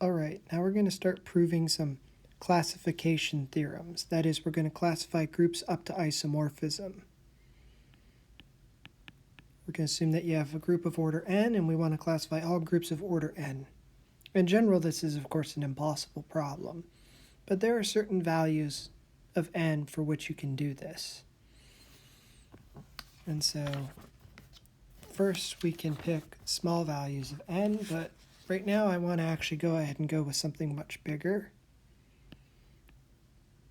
Alright, now we're going to start proving some classification theorems. That is, we're going to classify groups up to isomorphism. We're going to assume that you have a group of order n, and we want to classify all groups of order n. In general, this is, of course, an impossible problem, but there are certain values of n for which you can do this. And so, first we can pick small values of n, but right now I want to actually go ahead and go with something much bigger.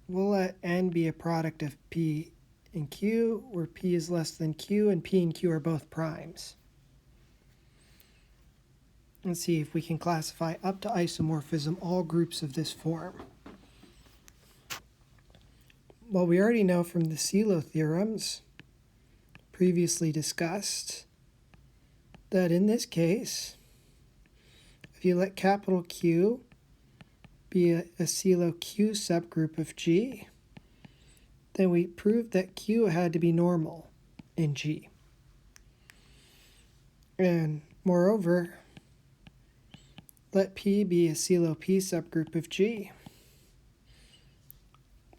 We'll let n be a product of p and q, where p is less than q, and p and q are both primes. Let's see if we can classify up to isomorphism all groups of this form. Well, we already know from the CELO theorems previously discussed that in this case, if you let capital Q be a CELO Q subgroup of G, then we proved that Q had to be normal in G. And moreover, let P be a CELO P subgroup of G.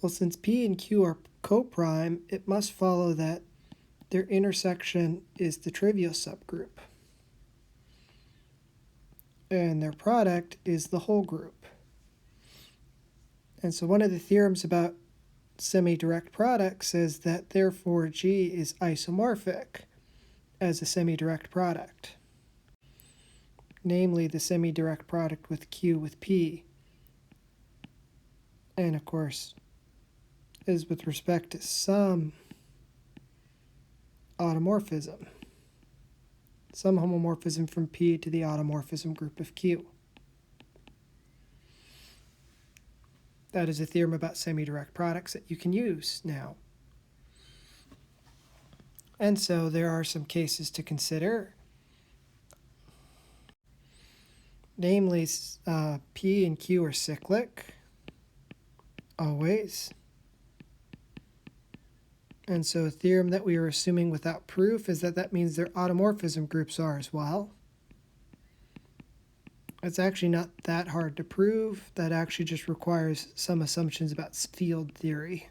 Well, since P and Q are coprime, it must follow that their intersection is the trivial subgroup, and their product is the whole group. And so one of the theorems about semi-direct products says that therefore G is isomorphic as a semi-direct product, namely the semi-direct product with Q with P, and of course is with respect to some automorphism, some homomorphism from P to the automorphism group of Q. That is a theorem about semi-direct products that you can use now. And so there are some cases to consider. Namely, P and Q are cyclic, always. And so a theorem that we are assuming without proof is that that means their automorphism groups are as well. It's actually not that hard to prove. That actually just requires some assumptions about field theory.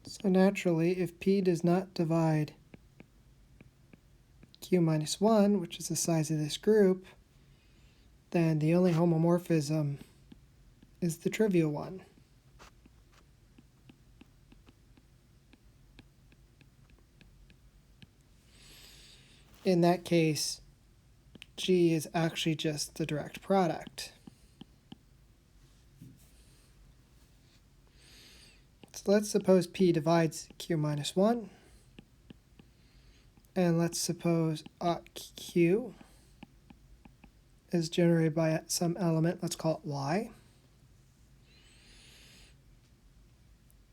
So naturally, if P does not divide Q minus 1, which is the size of this group, then the only homomorphism is the trivial one. In that case, G is actually just the direct product. So let's suppose P divides Q minus 1. And let's suppose Q is generated by some element, let's call it Y.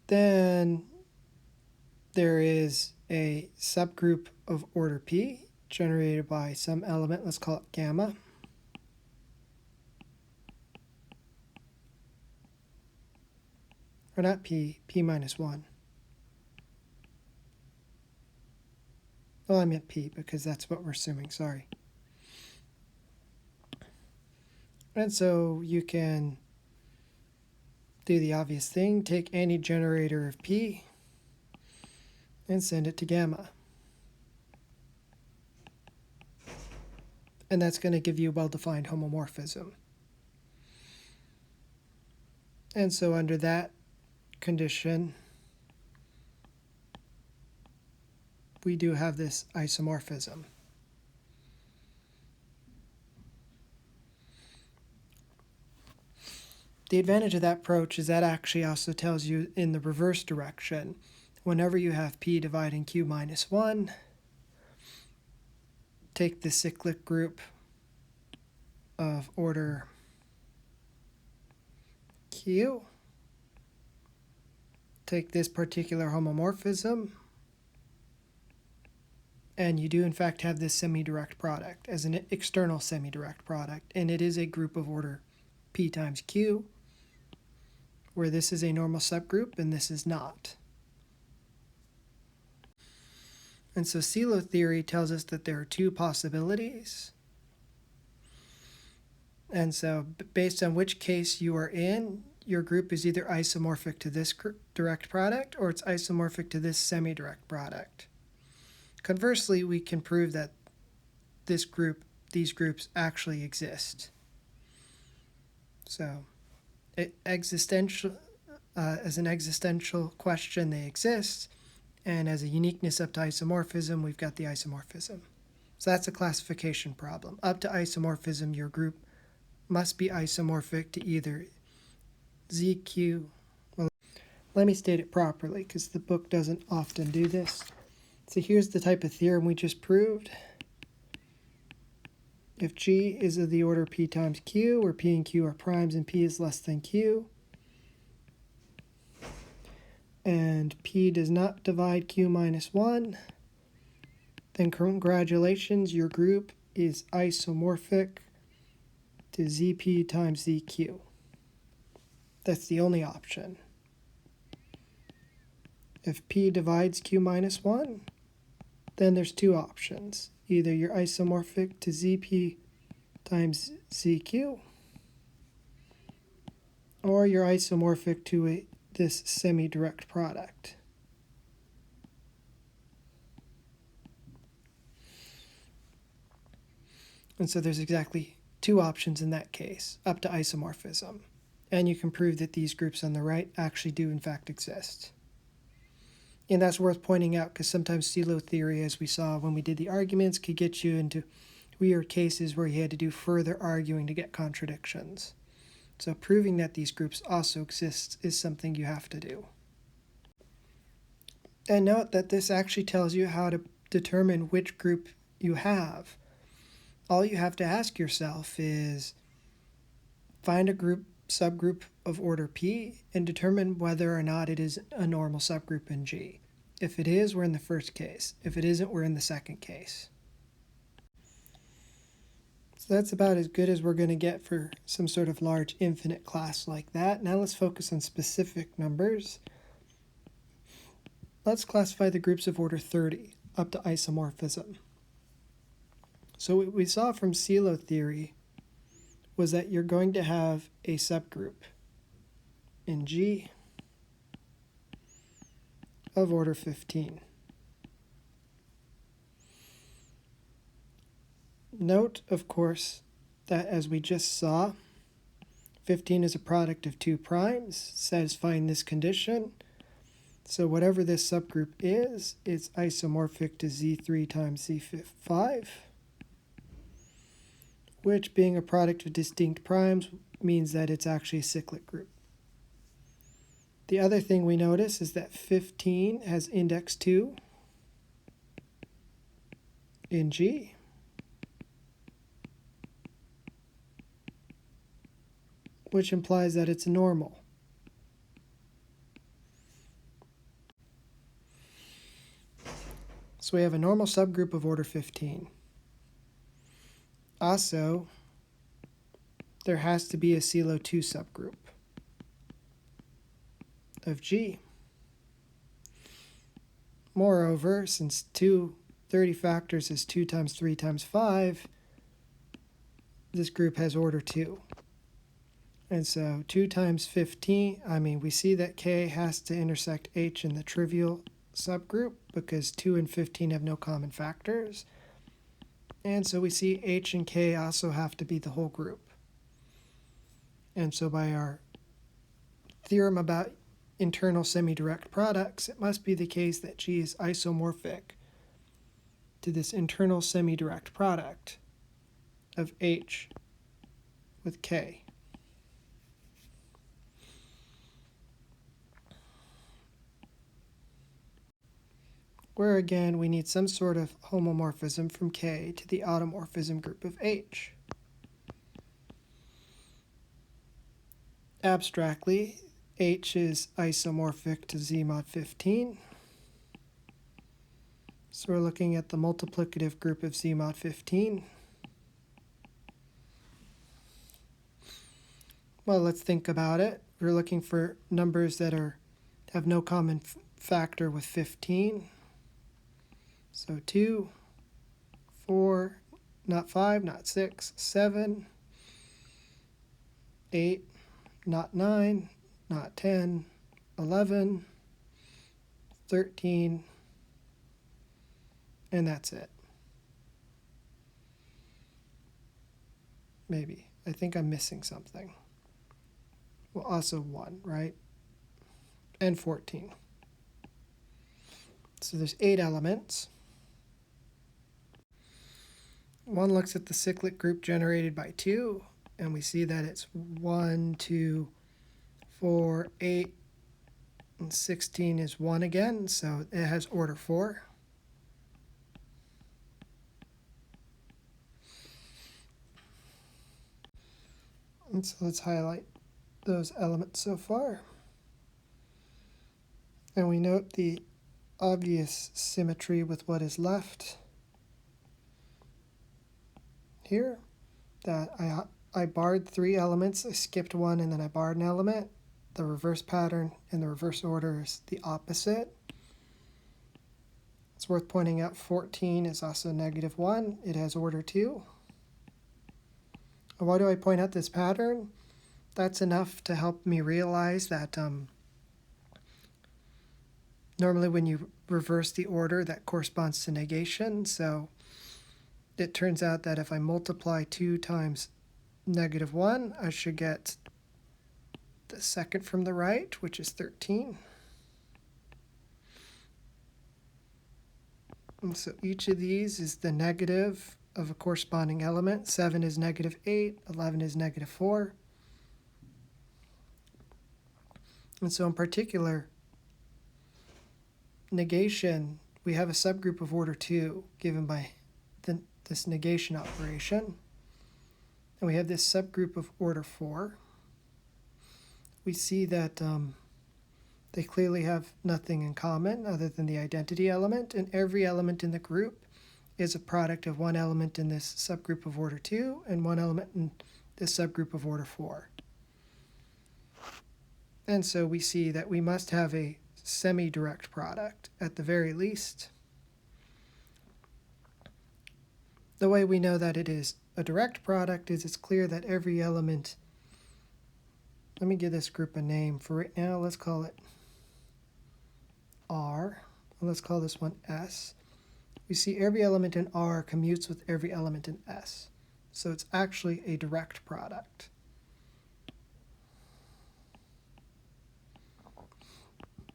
Then there is a subgroup of order P generated by some element, let's call it gamma. Or not P, P minus 1. Well, I meant P because that's what we're assuming, sorry. And so you can do the obvious thing, take any generator of P and send it to gamma. And that's going to give you a well-defined homomorphism. And so under that condition, we do have this isomorphism. The advantage of that approach is that actually also tells you in the reverse direction. Whenever you have P dividing Q minus 1, take the cyclic group of order Q, take this particular homomorphism, and you do in fact have this semi-direct product as an external semi-direct product, and it is a group of order P times Q, where this is a normal subgroup and this is not. And so CELO theory tells us that there are two possibilities. And so based on which case you are in, your group is either isomorphic to this direct product or it's isomorphic to this semi-direct product. Conversely, we can prove that these groups actually exist. So as an existential question, they exist, and as a uniqueness up to isomorphism, we've got the isomorphism. So that's a classification problem. Up to isomorphism, your group must be isomorphic to either ZQ. Well, let me state it properly because the book doesn't often do this. So here's the type of theorem we just proved. If G is of the order P times Q, where P and Q are primes and P is less than Q, and P does not divide Q minus 1, then congratulations, your group is isomorphic to ZP times ZQ. That's the only option. If P divides Q minus 1, then there's two options. Either you're isomorphic to ZP times ZQ, or you're isomorphic to this semi-direct product. And so there's exactly two options in that case, up to isomorphism. And you can prove that these groups on the right actually do in fact exist. And that's worth pointing out because sometimes CELO theory, as we saw when we did the arguments, could get you into weird cases where you had to do further arguing to get contradictions. So proving that these groups also exist is something you have to do. And note that this actually tells you how to determine which group you have. All you have to ask yourself is find a subgroup of order P and determine whether or not it is a normal subgroup in G. If it is, we're in the first case. If it isn't, we're in the second case. So that's about as good as we're going to get for some sort of large infinite class like that. Now let's focus on specific numbers. Let's classify the groups of order 30 up to isomorphism. So what we saw from CELO theory was that you're going to have a subgroup in G of order 15. Note, of course, that as we just saw, 15 is a product of two primes, satisfying this condition. So whatever this subgroup is, it's isomorphic to Z3 times Z5. Which, being a product of distinct primes, means that it's actually a cyclic group. The other thing we notice is that 15 has index 2 in G. Which implies that it's normal. So we have a normal subgroup of order 15. Also, there has to be a CELO 2 subgroup of G. Moreover, since 30 factors is 2 times 3 times 5, this group has order 2. And so 2 times 15, we see that K has to intersect H in the trivial subgroup because 2 and 15 have no common factors. And so we see H and K also have to be the whole group. And so by our theorem about internal semi-direct products, it must be the case that G is isomorphic to this internal semi-direct product of H with K. Where again we need some sort of homomorphism from K to the automorphism group of H. Abstractly, H is isomorphic to Z mod 15. So we're looking at the multiplicative group of Z mod 15. Well, let's think about it. We're looking for numbers that have no common factor with 15. So 2, 4, not 5, not 6, 7. 8, not 9, not 10, 11, 13, and that's it. Maybe. I think I'm missing something. Well, also 1, right? And 14. So there's 8 elements. One looks at the cyclic group generated by 2, and we see that it's 1, 2, 4, 8, and 16 is 1 again, so it has order 4. And so let's highlight those elements so far. And we note the obvious symmetry with what is left here, that I barred 3 elements, I skipped 1, and then I barred an element. The reverse pattern in the reverse order is the opposite. It's worth pointing out 14 is also -1. It has order 2. And why do I point out this pattern? That's enough to help me realize that normally when you reverse the order, that corresponds to negation. So it turns out that if I multiply 2 times -1, I should get the second from the right, which is 13. And so each of these is the negative of a corresponding element. 7 is -8, 11 is -4. And so in particular, negation, we have a subgroup of order 2 given by this negation operation. And we have this subgroup of order 4. We see that they clearly have nothing in common other than the identity element, and every element in the group is a product of one element in this subgroup of order 2 and one element in this subgroup of order 4. And so we see that we must have a semi-direct product at the very least. The way we know that it is a direct product is it's clear that every element, let me give this group a name for right now, let's call it R, and let's call this one S. We see every element in R commutes with every element in S. So it's actually a direct product.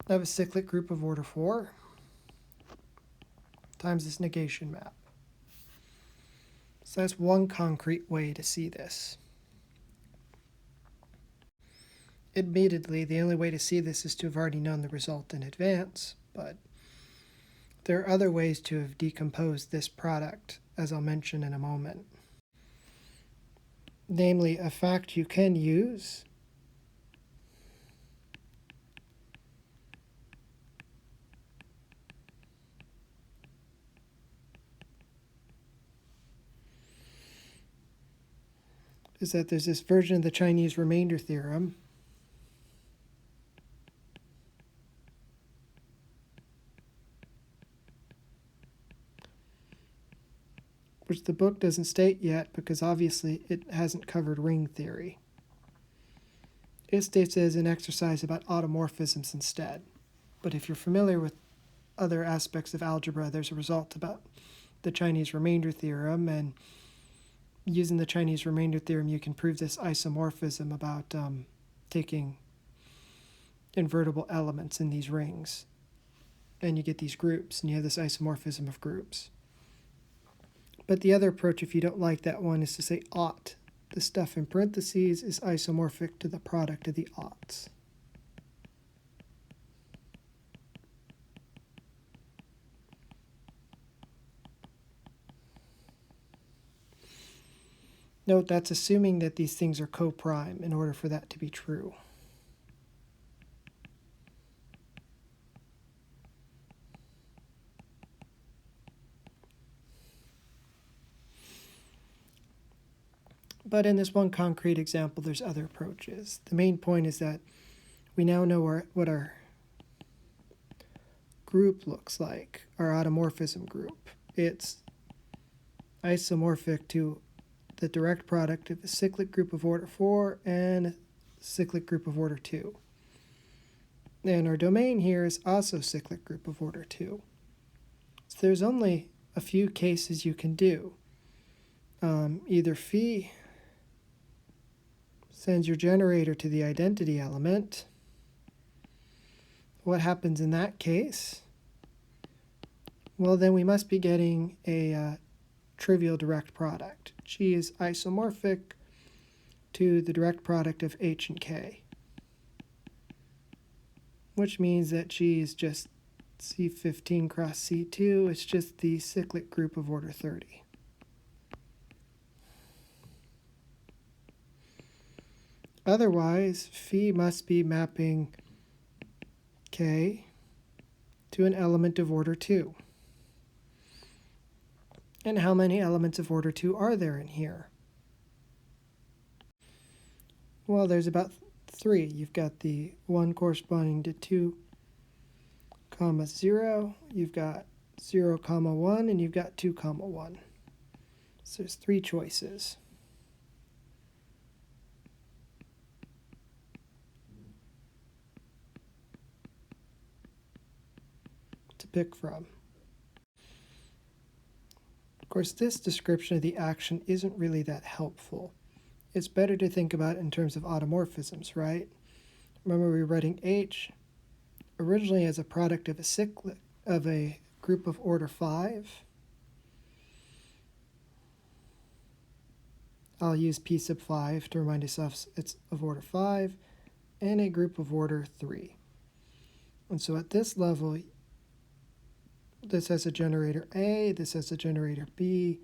I have a cyclic group of order 4 times this negation map. So that's one concrete way to see this. Admittedly, the only way to see this is to have already known the result in advance, but there are other ways to have decomposed this product, as I'll mention in a moment. Namely, a fact you can use is that there's this version of the Chinese remainder theorem which the book doesn't state yet because obviously it hasn't covered ring theory. It states it as an exercise about automorphisms instead. But if you're familiar with other aspects of algebra, there's a result about the Chinese remainder theorem, and using the Chinese remainder theorem, you can prove this isomorphism about taking invertible elements in these rings. And you get these groups, and you have this isomorphism of groups. But the other approach, if you don't like that one, is to say ought. The stuff in parentheses is isomorphic to the product of the oughts. Note that's assuming that these things are coprime in order for that to be true. But in this one concrete example, there's other approaches. The main point is that we now know what our group looks like, our automorphism group. It's isomorphic to the direct product of a cyclic group of order 4 and a cyclic group of order 2. And our domain here is also cyclic group of order 2. So there's only a few cases you can do. Either phi sends your generator to the identity element. What happens in that case? Well, then we must be getting a trivial direct product. G is isomorphic to the direct product of H and K, which means that G is just C15 cross C2. It's just the cyclic group of order 30. Otherwise, phi must be mapping K to an element of order 2. And how many elements of order 2 are there in here? Well, there's about 3. You've got the 1 corresponding to 2, 0. You've got 0, 1, and you've got 2, 1. So there's 3 choices to pick from. Of course, this description of the action isn't really that helpful. It's better to think about it in terms of automorphisms, right? Remember, we were writing H originally as a product of a group of order 5. I'll use P sub 5 to remind ourselves it's of order 5, and a group of order 3. And so at this level, this has a generator A, this has a generator B.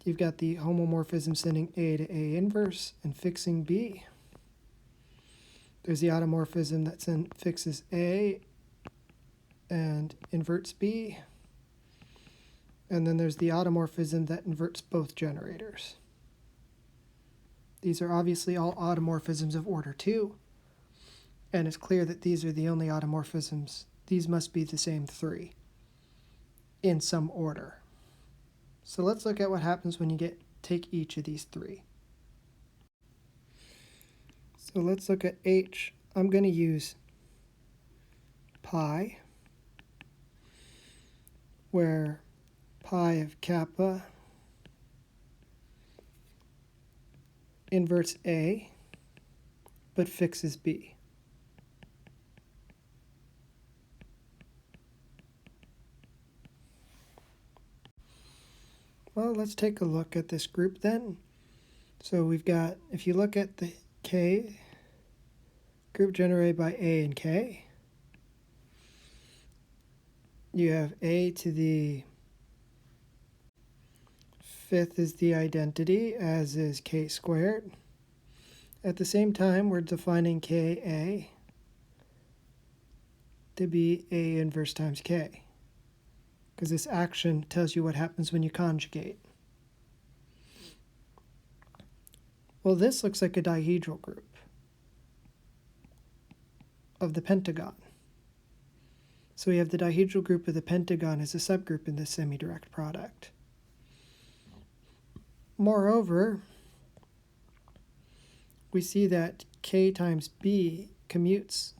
You've got the homomorphism sending A to A inverse and fixing B. There's the automorphism that fixes A and inverts B. And then there's the automorphism that inverts both generators. These are obviously all automorphisms of order 2. And it's clear that these are the only automorphisms. These must be the same 3 in some order. So let's look at what happens when you take each of these 3. So let's look at H. I'm going to use pi, where pi of kappa inverts A, but fixes B. Well, let's take a look at this group then. So we've got, if you look at the K, group generated by A and K, you have A to the 5th is the identity, as is K squared. At the same time, we're defining Ka to be A inverse times K, because this action tells you what happens when you conjugate. Well, this looks like a dihedral group of the pentagon. So we have the dihedral group of the pentagon as a subgroup in this semi-direct product. Moreover, we see that K times B commutes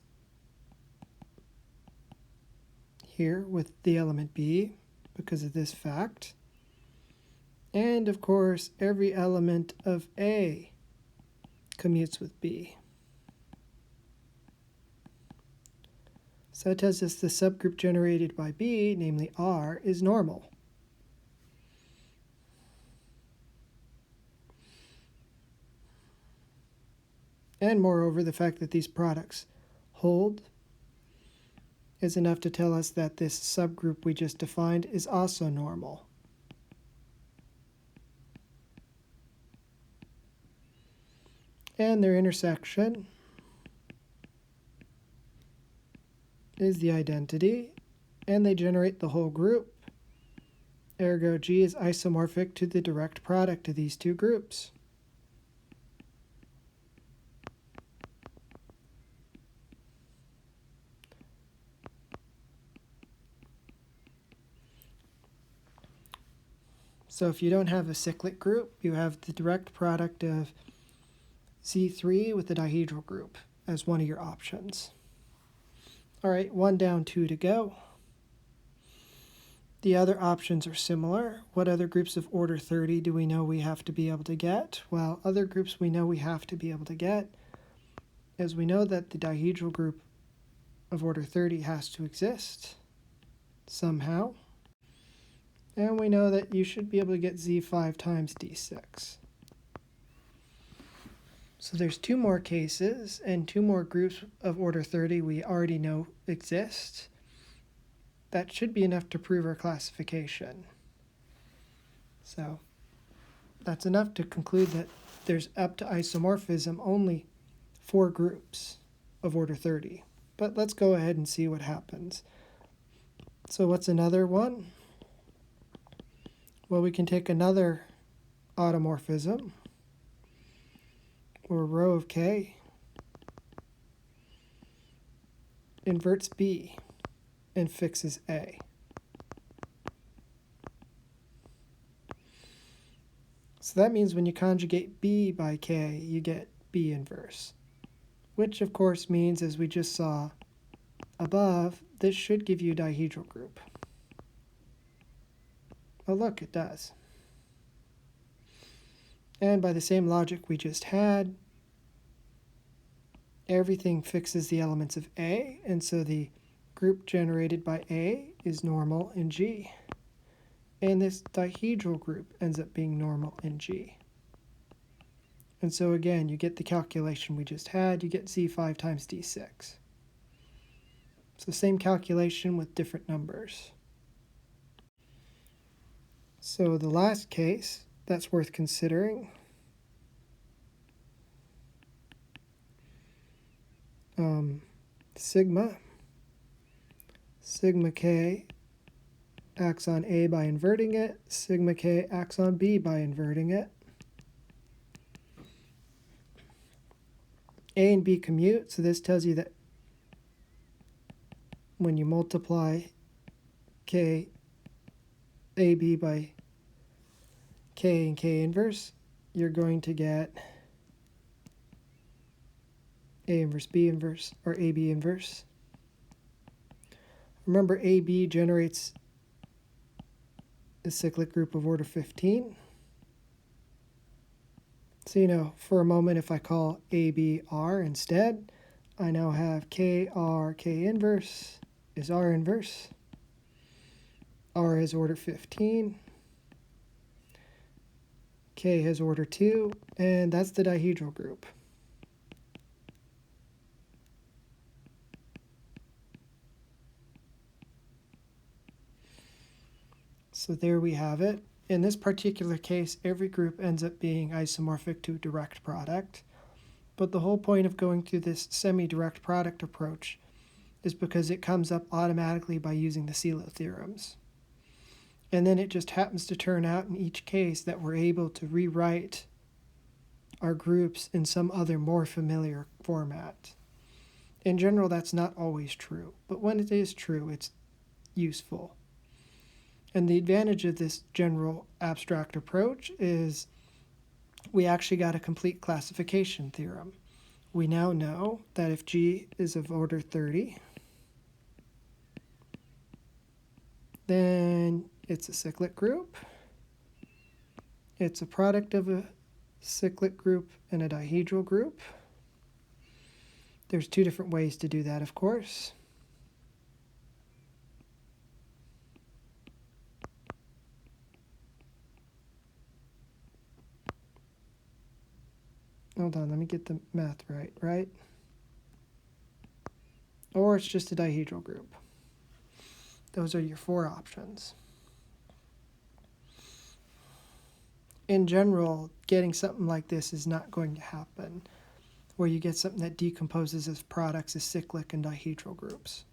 here with the element B because of this fact. And of course, every element of A commutes with B. So that tells us the subgroup generated by B, namely R, is normal. And moreover, the fact that these products hold is enough to tell us that this subgroup we just defined is also normal. And their intersection is the identity, and they generate the whole group. Ergo, G is isomorphic to the direct product of these two groups. So if you don't have a cyclic group, you have the direct product of Z3 with the dihedral group as one of your options. All right, 1 down, 2 to go. The other options are similar. What other groups of order 30 do we know we have to be able to get? Well, other groups we know we have to be able to get is we know that the dihedral group of order 30 has to exist somehow. And we know that you should be able to get Z5 times D6. So there's 2 more cases and 2 more groups of order 30 we already know exist. That should be enough to prove our classification. So that's enough to conclude that there's up to isomorphism only 4 groups of order 30. But let's go ahead and see what happens. So what's another one? Well, we can take another automorphism, or row of K, inverts B, and fixes A. So that means when you conjugate B by K, you get B inverse, which of course means, as we just saw above, this should give you a dihedral group. Oh look, it does. And by the same logic we just had, everything fixes the elements of A, and so the group generated by A is normal in G. And this dihedral group ends up being normal in G. And so again, you get the calculation we just had, you get Z5 times D6. It's the same calculation with different numbers. So the last case that's worth considering, sigma K acts on A by inverting it, sigma K acts on B by inverting it. A and B commute, so this tells you that when you multiply K AB by K and K inverse, you're going to get A inverse B inverse, or AB inverse. Remember, AB generates a cyclic group of order 15. So, for a moment, if I call AB R instead, I now have KR K inverse is R inverse. R has order 15. K has order 2, and that's the dihedral group. So there we have it. In this particular case, every group ends up being isomorphic to a direct product. But the whole point of going through this semi-direct product approach is because it comes up automatically by using the Sylow theorems. And then it just happens to turn out in each case that we're able to rewrite our groups in some other more familiar format. In general, that's not always true, but when it is true, it's useful. And the advantage of this general abstract approach is we actually got a complete classification theorem. We now know that if G is of order 30, then it's a cyclic group. It's a product of a cyclic group and a dihedral group. There's 2 different ways to do that, of course. Hold on, let me get the math right? Or it's just a dihedral group. Those are your 4 options. In general, getting something like this is not going to happen, where you get something that decomposes as products as cyclic and dihedral groups.